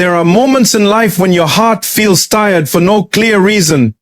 There are moments in life when your heart feels tired for no clear reason.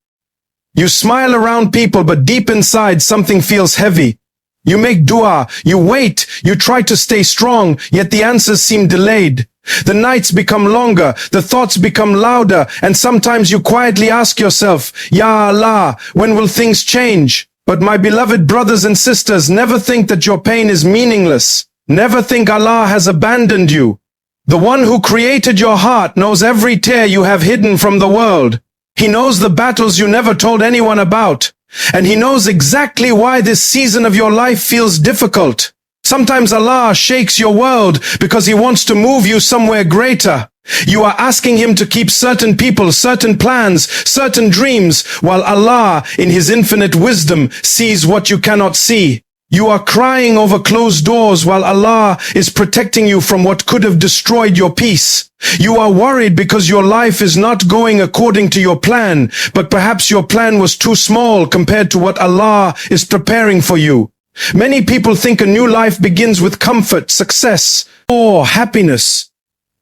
You smile around people, but deep inside something feels heavy. You make dua, you wait, you try to stay strong, yet the answers seem delayed. The nights become longer, the thoughts become louder, and sometimes you quietly ask yourself, Ya Allah, when will things change? But my beloved brothers and sisters, never think that your pain is meaningless. Never think Allah has abandoned you. The one who created your heart knows every tear you have hidden from the world. He knows the battles you never told anyone about. And He knows exactly why this season of your life feels difficult. Sometimes Allah shakes your world because He wants to move you somewhere greater. You are asking Him to keep certain people, certain plans, certain dreams, while Allah, in His infinite wisdom, sees what you cannot see. You are crying over closed doors while Allah is protecting you from what could have destroyed your peace. You are worried because your life is not going according to your plan, but perhaps your plan was too small compared to what Allah is preparing for you. Many people think a new life begins with comfort, success, or happiness.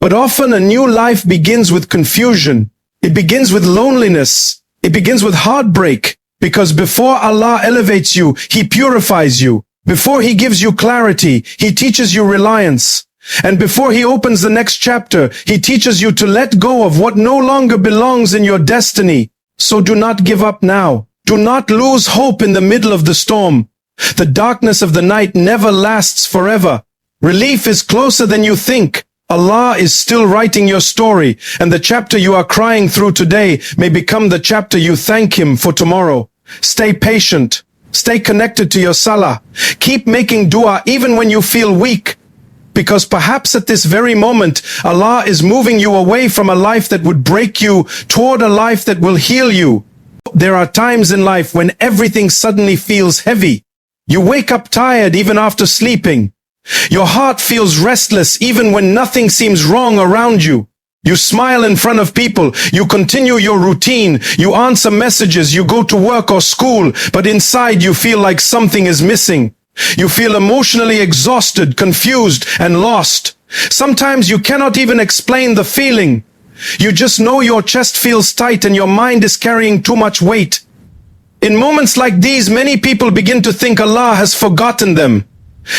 But often a new life begins with confusion. It begins with loneliness. It begins with heartbreak. Because before Allah elevates you, He purifies you. Before He gives you clarity, He teaches you reliance. And before He opens the next chapter, He teaches you to let go of what no longer belongs in your destiny. So do not give up now. Do not lose hope in the middle of the storm. The darkness of the night never lasts forever. Relief is closer than you think. Allah is still writing your story, and the chapter you are crying through today may become the chapter you thank Him for tomorrow. Stay patient. Stay connected to your salah. Keep making dua even when you feel weak. Because perhaps at this very moment, Allah is moving you away from a life that would break you toward a life that will heal you. There are times in life when everything suddenly feels heavy. You wake up tired even after sleeping. Your heart feels restless even when nothing seems wrong around you. You smile in front of people, you continue your routine, you answer messages, you go to work or school, but inside you feel like something is missing. You feel emotionally exhausted, confused, and lost. Sometimes you cannot even explain the feeling. You just know your chest feels tight and your mind is carrying too much weight. In moments like these, many people begin to think Allah has forgotten them.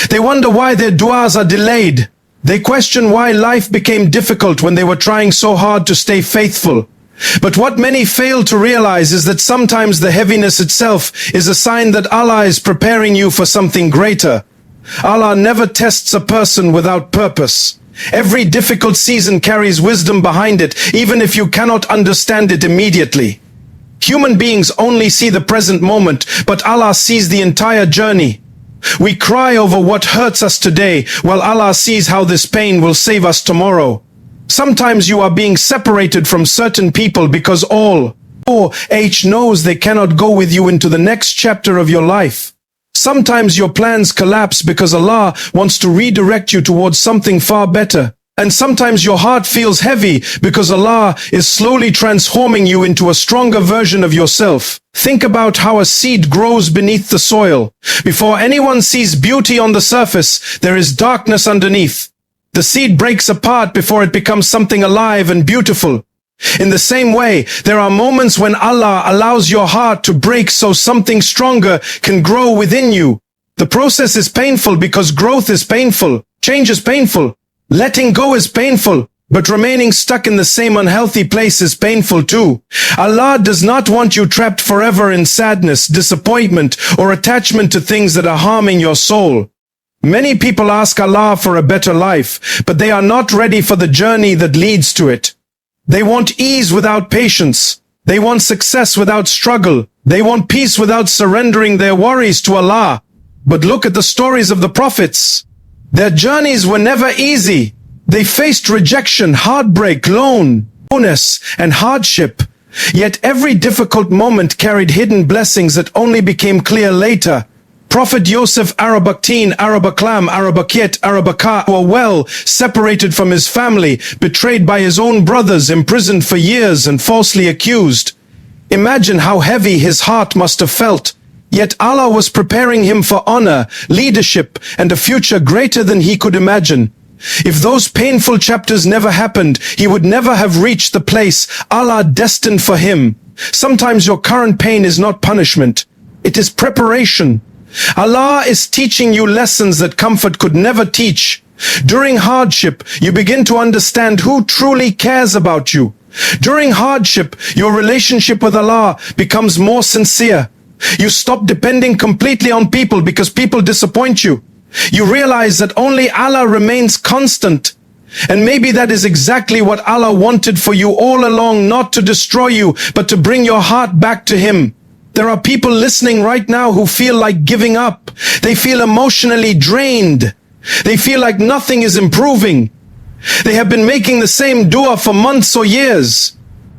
They wonder why their du'as are delayed. They question why life became difficult when they were trying so hard to stay faithful. But what many fail to realize is that sometimes the heaviness itself is a sign that Allah is preparing you for something greater. Allah never tests a person without purpose. Every difficult season carries wisdom behind it, even if you cannot understand it immediately. Human beings only see the present moment, but Allah sees the entire journey. We cry over what hurts us today, while Allah sees how this pain will save us tomorrow. Sometimes you are being separated from certain people because all knows they cannot go with you into the next chapter of your life. Sometimes your plans collapse because Allah wants to redirect you towards something far better. And sometimes your heart feels heavy because Allah is slowly transforming you into a stronger version of yourself. Think about how a seed grows beneath the soil. Before anyone sees beauty on the surface, there is darkness underneath. The seed breaks apart before it becomes something alive and beautiful. In the same way, there are moments when Allah allows your heart to break so something stronger can grow within you. The process is painful because growth is painful. Change is painful. Letting go is painful, but remaining stuck in the same unhealthy place is painful too. Allah does not want you trapped forever in sadness, disappointment, or attachment to things that are harming your soul. Many people ask Allah for a better life, but they are not ready for the journey that leads to it. They want ease without patience. They want success without struggle. They want peace without surrendering their worries to Allah. But look at the stories of the prophets. Their journeys were never easy. They faced rejection, heartbreak, loneliness, and hardship. Yet every difficult moment carried hidden blessings that only became clear later. Prophet Yosef Arabaktin, Arabaklam, Arabakit, Arabaka were well separated from his family, betrayed by his own brothers, imprisoned for years and falsely accused. Imagine how heavy his heart must have felt. Yet Allah was preparing him for honor, leadership, and a future greater than he could imagine. If those painful chapters never happened, he would never have reached the place Allah destined for him. Sometimes your current pain is not punishment. It is preparation. Allah is teaching you lessons that comfort could never teach. During hardship, you begin to understand who truly cares about you. During hardship, your relationship with Allah becomes more sincere. You stop depending completely on people because people disappoint you. You realize that only Allah remains constant. And maybe that is exactly what Allah wanted for you all along, not to destroy you, but to bring your heart back to Him. There are people listening right now who feel like giving up. They feel emotionally drained. They feel like nothing is improving. They have been making the same dua for months or years.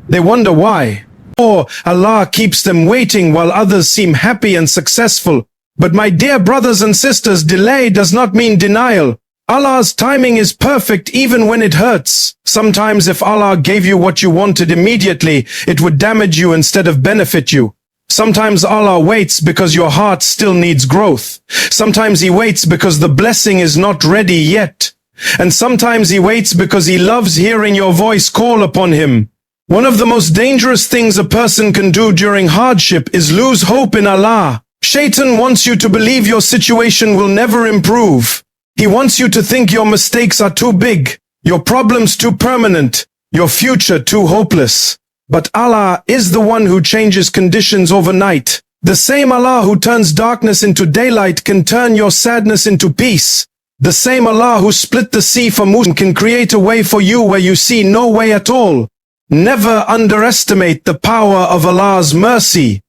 They wonder why. Or Allah keeps them waiting while others seem happy and successful. But my dear brothers and sisters, delay does not mean denial. Allah's timing is perfect even when it hurts. Sometimes if Allah gave you what you wanted immediately, it would damage you instead of benefit you. Sometimes Allah waits because your heart still needs growth. Sometimes He waits because the blessing is not ready yet. And sometimes He waits because He loves hearing your voice call upon Him. One of the most dangerous things a person can do during hardship is lose hope in Allah. Shaitan wants you to believe your situation will never improve. He wants you to think your mistakes are too big, your problems too permanent, your future too hopeless. But Allah is the one who changes conditions overnight. The same Allah who turns darkness into daylight can turn your sadness into peace. The same Allah who split the sea for Musa can create a way for you where you see no way at all. Never underestimate the power of Allah's mercy.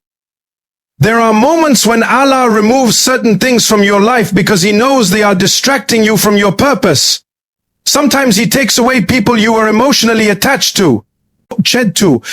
There are moments when Allah removes certain things from your life because He knows they are distracting you from your purpose. Sometimes He takes away people you were emotionally attached to,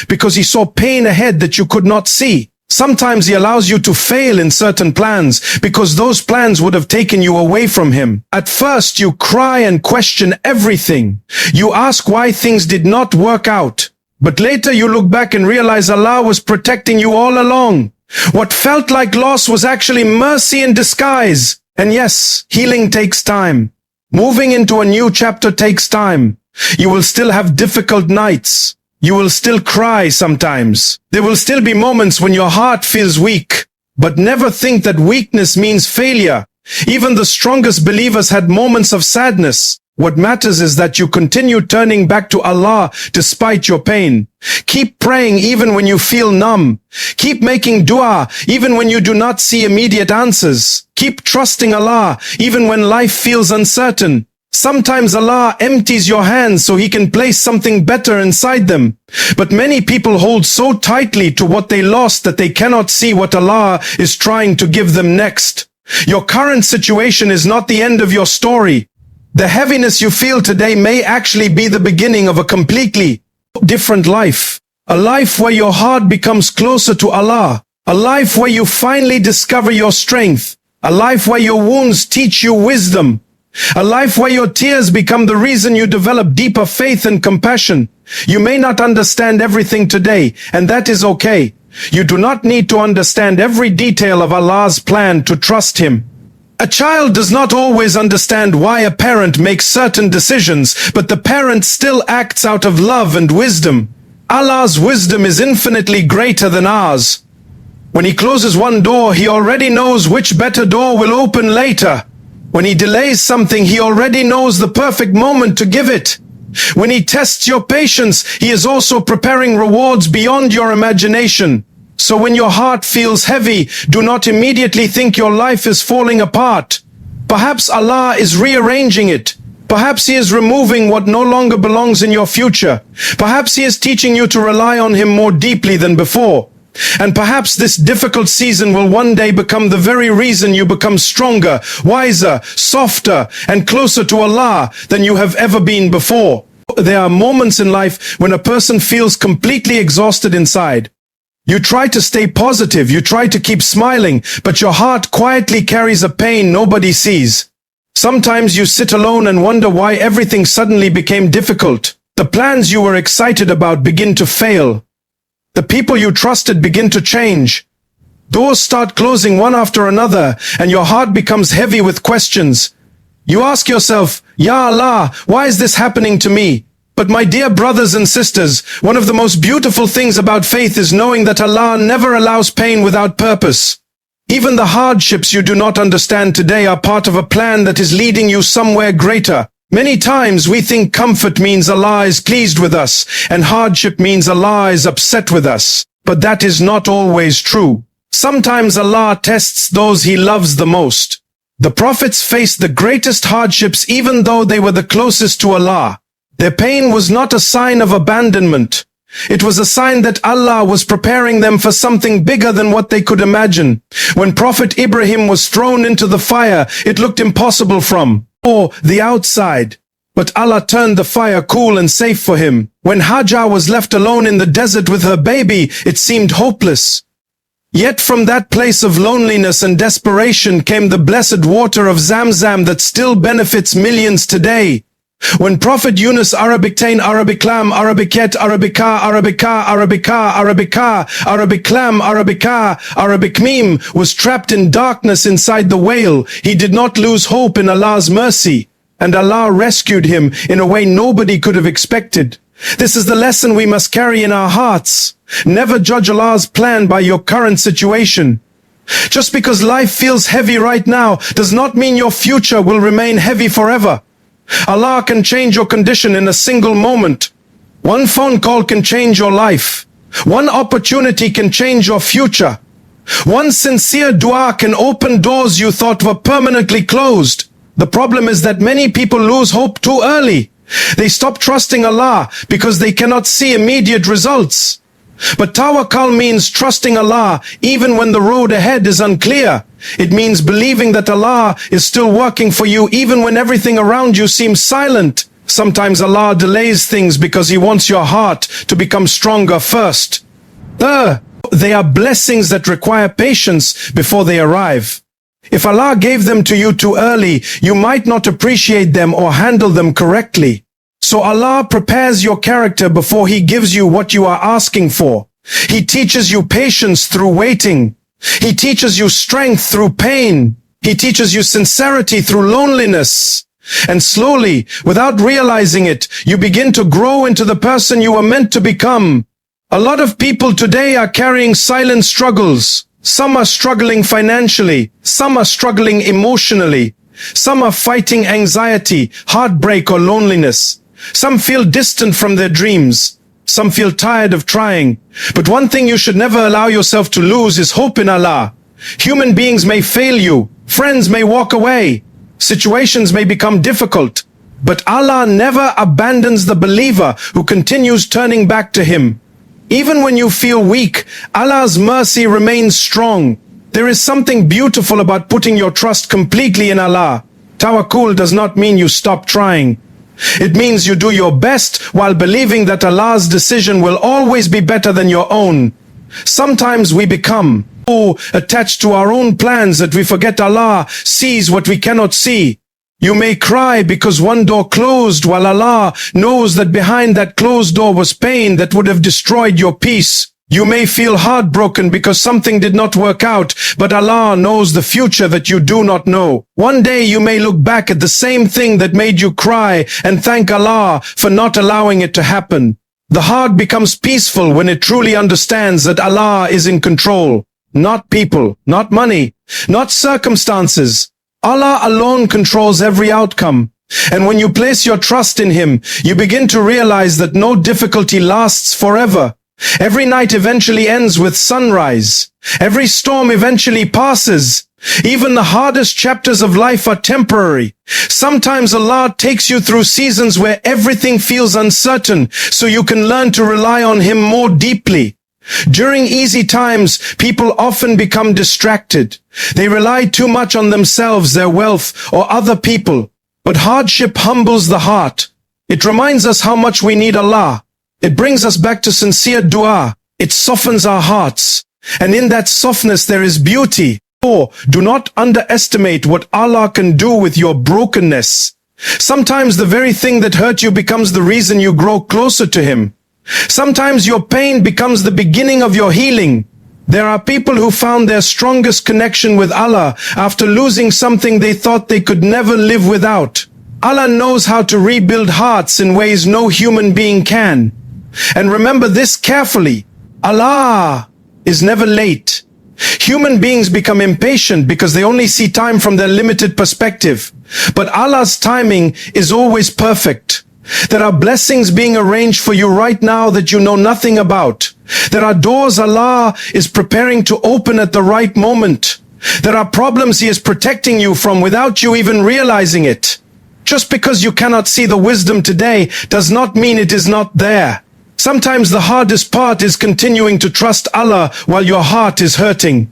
because He saw pain ahead that you could not see. Sometimes He allows you to fail in certain plans because those plans would have taken you away from Him. At first you cry and question everything. You ask why things did not work out. But later you look back and realize Allah was protecting you all along. What felt like loss was actually mercy in disguise. And yes, healing takes time. Moving into a new chapter takes time. You will still have difficult nights. You will still cry sometimes. There will still be moments when your heart feels weak. But never think that weakness means failure. Even the strongest believers had moments of sadness. What matters is that you continue turning back to Allah despite your pain. Keep praying even when you feel numb. Keep making dua even when you do not see immediate answers. Keep trusting Allah even when life feels uncertain. Sometimes Allah empties your hands so He can place something better inside them. But many people hold so tightly to what they lost that they cannot see what Allah is trying to give them next. Your current situation is not the end of your story. The heaviness you feel today may actually be the beginning of a completely different life. A life where your heart becomes closer to Allah. A life where you finally discover your strength. A life where your wounds teach you wisdom. A life where your tears become the reason you develop deeper faith and compassion. You may not understand everything today, and that is okay. You do not need to understand every detail of Allah's plan to trust Him. A child does not always understand why a parent makes certain decisions, but the parent still acts out of love and wisdom. Allah's wisdom is infinitely greater than ours. When He closes one door, He already knows which better door will open later. When He delays something, He already knows the perfect moment to give it. When He tests your patience, He is also preparing rewards beyond your imagination. So when your heart feels heavy, do not immediately think your life is falling apart. Perhaps Allah is rearranging it. Perhaps He is removing what no longer belongs in your future. Perhaps He is teaching you to rely on Him more deeply than before. And perhaps this difficult season will one day become the very reason you become stronger, wiser, softer, and closer to Allah than you have ever been before. There are moments in life when a person feels completely exhausted inside. You try to stay positive, you try to keep smiling, but your heart quietly carries a pain nobody sees. Sometimes you sit alone and wonder why everything suddenly became difficult. The plans you were excited about begin to fail. The people you trusted begin to change. Doors start closing one after another, and your heart becomes heavy with questions. You ask yourself, Ya Allah, why is this happening to me? But my dear brothers and sisters, one of the most beautiful things about faith is knowing that Allah never allows pain without purpose. Even the hardships you do not understand today are part of a plan that is leading you somewhere greater. Many times we think comfort means Allah is pleased with us, and hardship means Allah is upset with us. But that is not always true. Sometimes Allah tests those He loves the most. The prophets faced the greatest hardships even though they were the closest to Allah. Their pain was not a sign of abandonment. It was a sign that Allah was preparing them for something bigger than what they could imagine. When Prophet Ibrahim was thrown into the fire, it looked impossible from the outside. But Allah turned the fire cool and safe for him. When Hajar was left alone in the desert with her baby, it seemed hopeless. Yet from that place of loneliness and desperation came the blessed water of Zamzam that still benefits millions today. When Prophet Yunus Arabictain Arabiclam Arabicat Arabica Arabica Arabica Arabica Arabiclam Arabica Arabicmim was trapped in darkness inside the whale, he did not lose hope in Allah's mercy, and Allah rescued him in a way nobody could have expected. This is the lesson we must carry in our hearts. Never judge Allah's plan by your current situation. Just because life feels heavy right now does not mean your future will remain heavy forever. Allah can change your condition in a single moment. One phone call can change your life. One opportunity can change your future. One sincere dua can open doors you thought were permanently closed. The problem is that many people lose hope too early. They stop trusting Allah because they cannot see immediate results. But Tawakkul means trusting Allah even when the road ahead is unclear. It means believing that Allah is still working for you even when everything around you seems silent. Sometimes Allah delays things because He wants your heart to become stronger first. They are blessings that require patience before they arrive. If Allah gave them to you too early, you might not appreciate them or handle them correctly. So Allah prepares your character before He gives you what you are asking for. He teaches you patience through waiting. He teaches you strength through pain. He teaches you sincerity through loneliness. And slowly, without realizing it, you begin to grow into the person you were meant to become. A lot of people today are carrying silent struggles. Some are struggling financially. Some are struggling emotionally. Some are fighting anxiety, heartbreak, or loneliness. Some feel distant from their dreams. Some feel tired of trying. But one thing you should never allow yourself to lose is hope in Allah. Human beings may fail you. Friends may walk away. Situations may become difficult. But Allah never abandons the believer who continues turning back to Him. Even when you feel weak, Allah's mercy remains strong. There is something beautiful about putting your trust completely in Allah. Tawakkul does not mean you stop trying. It means you do your best while believing that Allah's decision will always be better than your own. Sometimes we become so attached to our own plans that we forget Allah sees what we cannot see. You may cry because one door closed while Allah knows that behind that closed door was pain that would have destroyed your peace. You may feel heartbroken because something did not work out, but Allah knows the future that you do not know. One day you may look back at the same thing that made you cry and thank Allah for not allowing it to happen. The heart becomes peaceful when it truly understands that Allah is in control. Not people, not money, not circumstances. Allah alone controls every outcome. And when you place your trust in Him, you begin to realize that no difficulty lasts forever. Every night eventually ends with sunrise. Every storm eventually passes. Even the hardest chapters of life are temporary. Sometimes Allah takes you through seasons where everything feels uncertain, so you can learn to rely on Him more deeply. During easy times, people often become distracted. They rely too much on themselves, their wealth, or other people. But hardship humbles the heart. It reminds us how much we need Allah. It brings us back to sincere dua. It softens our hearts. And in that softness there is beauty. Do not underestimate what Allah can do with your brokenness. Sometimes the very thing that hurt you becomes the reason you grow closer to Him. Sometimes your pain becomes the beginning of your healing. There are people who found their strongest connection with Allah after losing something they thought they could never live without. Allah knows how to rebuild hearts in ways no human being can. And remember this carefully. Allah is never late. Human beings become impatient because they only see time from their limited perspective. But Allah's timing is always perfect. There are blessings being arranged for you right now that you know nothing about. There are doors Allah is preparing to open at the right moment. There are problems He is protecting you from without you even realizing it. Just because you cannot see the wisdom today does not mean it is not there. Sometimes the hardest part is continuing to trust Allah while your heart is hurting.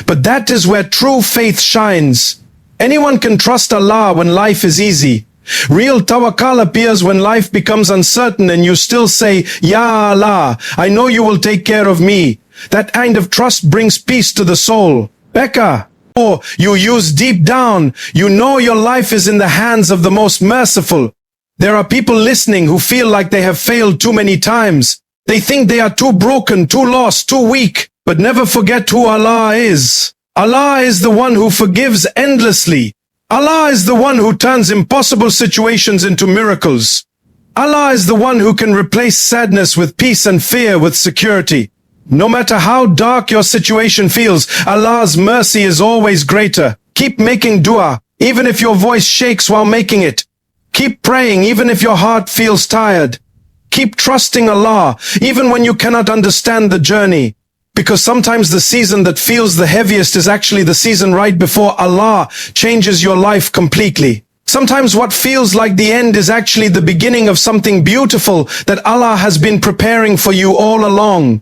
But that is where true faith shines. Anyone can trust Allah when life is easy. Real tawakkul appears when life becomes uncertain and you still say, Ya Allah, I know you will take care of me. That kind of trust brings peace to the soul. Becca, or you use deep down, you know your life is in the hands of the most merciful. There are people listening who feel like they have failed too many times. They think they are too broken, too lost, too weak, but never forget who Allah is. Allah is the one who forgives endlessly. Allah is the one who turns impossible situations into miracles. Allah is the one who can replace sadness with peace and fear with security. No matter how dark your situation feels, Allah's mercy is always greater. Keep making dua, even if your voice shakes while making it. Keep praying, even if your heart feels tired. Keep trusting Allah, even when you cannot understand the journey. Because sometimes the season that feels the heaviest is actually the season right before Allah changes your life completely. Sometimes what feels like the end is actually the beginning of something beautiful that Allah has been preparing for you all along.